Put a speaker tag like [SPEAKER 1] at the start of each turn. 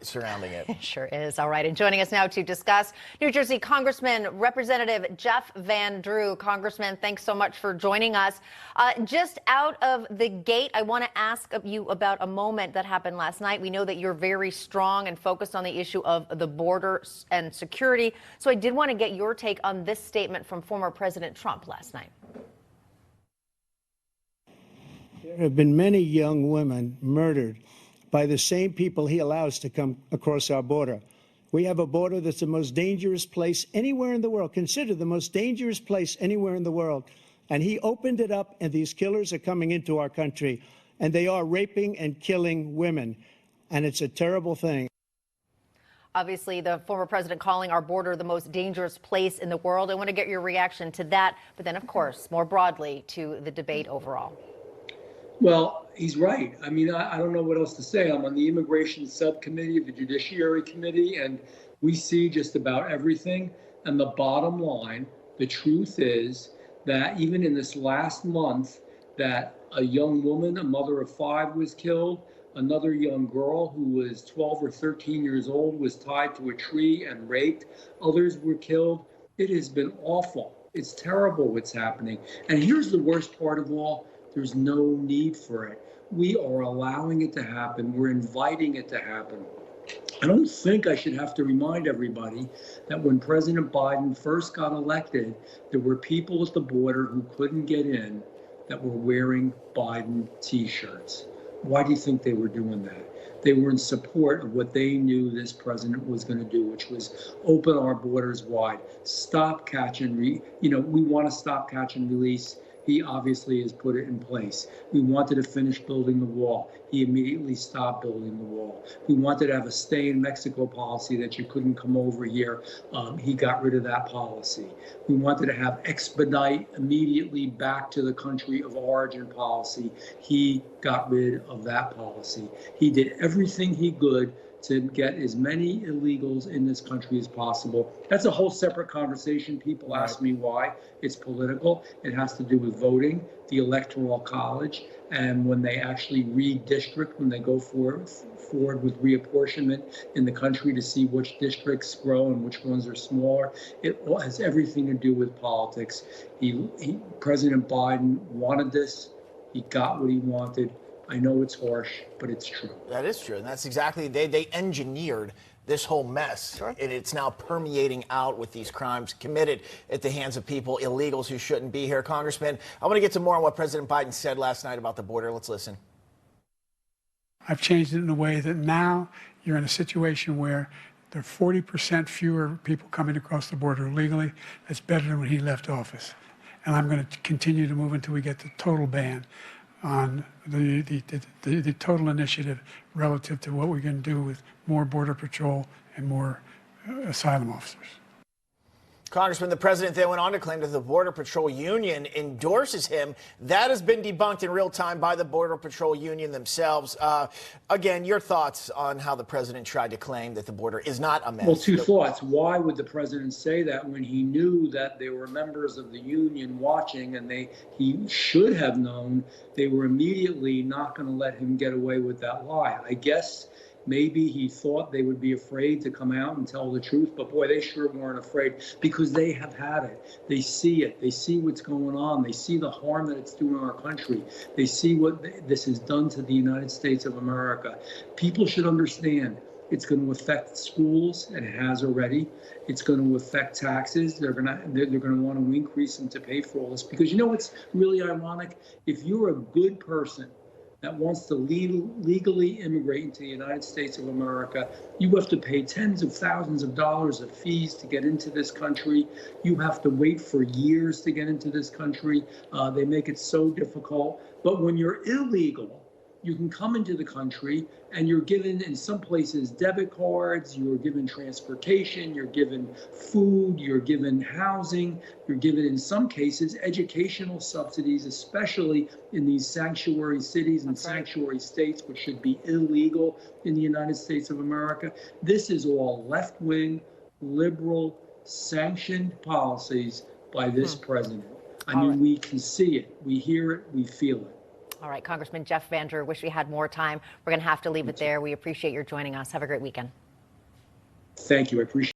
[SPEAKER 1] surrounding it.
[SPEAKER 2] It sure is. All right. And joining us now to discuss, New Jersey Congressman Representative Jeff Van Drew. Congressman, thanks so much for joining us. Just out of the gate, I want to ask you about a moment that happened last night. We know that you're very strong and focused on the issue of the border and security. So I did want to get your take on this statement from former President Trump last night.
[SPEAKER 3] There have been many young women murdered by the same people he allows to come across our border. We have a border that's the most dangerous place anywhere in the world, considered the most dangerous place anywhere in the world. And he opened it up, and these killers are coming into our country, and they are raping and killing women. And it's a terrible thing.
[SPEAKER 2] Obviously, the former president calling our border the most dangerous place in the world. I want to get your reaction to that, but then, of course, more broadly to the debate overall.
[SPEAKER 4] Well, he's right. I mean, I don't know what else to say. I'm on the Immigration Subcommittee of the Judiciary Committee, and we see just about everything. And the bottom line, the truth is that even in this last month, that a young woman, a mother of 5, was killed. Another young girl who was 12 or 13 years old was tied to a tree and raped. Others were killed. It has been awful. It's terrible what's happening. And here's the worst part of all. There's no need for it. We are allowing it to happen. We're inviting it to happen. I don't think I should have to remind everybody that when President Biden first got elected, there were people at the border who couldn't get in that were wearing Biden T-shirts. Why do you think they were doing that? They were in support of what they knew this president was going to do, which was open our borders wide, stop catch and we want to stop catch and release. He obviously has put it in place. We wanted to finish building the wall. He immediately stopped building the wall. We wanted to have a stay in Mexico policy that you couldn't come over here. He got rid of that policy. We wanted to have expedite immediately back to the country of origin policy. He got rid of that policy. He did everything he could to get as many illegals in this country as possible. That's a whole separate conversation. People ask me why. It's political. It has to do with voting, the Electoral College, and when they actually redistrict, when they go forward with reapportionment in the country to see which districts grow and which ones are smaller. It has everything to do with politics. President Biden wanted this. He got what he wanted. I know it's harsh, but it's true.
[SPEAKER 1] That is true. And that's exactly, they engineered this whole mess. Sure. And it's now permeating out with these crimes committed at the hands of people, illegals who shouldn't be here. Congressman, I want to get to more on what President Biden said last night about the border. Let's listen.
[SPEAKER 5] I've changed it in a way that now you're in a situation where there are 40% fewer people coming across the border illegally. That's better than when he left office. And I'm going to continue to move until we get the total ban on the total initiative relative to what we're going to do with more Border Patrol and more asylum officers.
[SPEAKER 1] Congressman, the president then went on to claim that the Border Patrol Union endorses him. That has been debunked in real time by the Border Patrol Union themselves. Again, your thoughts on how the president tried to claim that the border is not a mess?
[SPEAKER 4] Well, two thoughts. Why would the president say that when he knew that there were members of the union watching and he should have known they were immediately not going to let him get away with that lie? I guess maybe he thought they would be afraid to come out and tell the truth, but boy, they sure weren't afraid because they have had it. They see it. They see what's going on. They see the harm that it's doing our country. They see what this has done to the United States of America. People should understand it's going to affect schools, and it has already. It's going to affect taxes. They're going to want to increase them to pay for all this because you know what's really ironic? If you're a good person that wants to legally immigrate into the United States of America, you have to pay tens of thousands of dollars of fees to get into this country. You have to wait for years to get into this country. They make it so difficult. But when you're illegal, you can come into the country and you're given, in some places, debit cards, you're given transportation, you're given food, you're given housing, you're given, in some cases, educational subsidies, especially in these sanctuary cities and sanctuary states, which should be illegal in the United States of America. This is all left-wing, liberal, sanctioned policies by this president. I mean, we can see it, we hear it, we feel it.
[SPEAKER 2] All right, Congressman Jeff Van Drew, wish we had more time. We're going to have to leave it there. We appreciate your joining us. Have a great weekend.
[SPEAKER 4] Thank you. I appreciate it.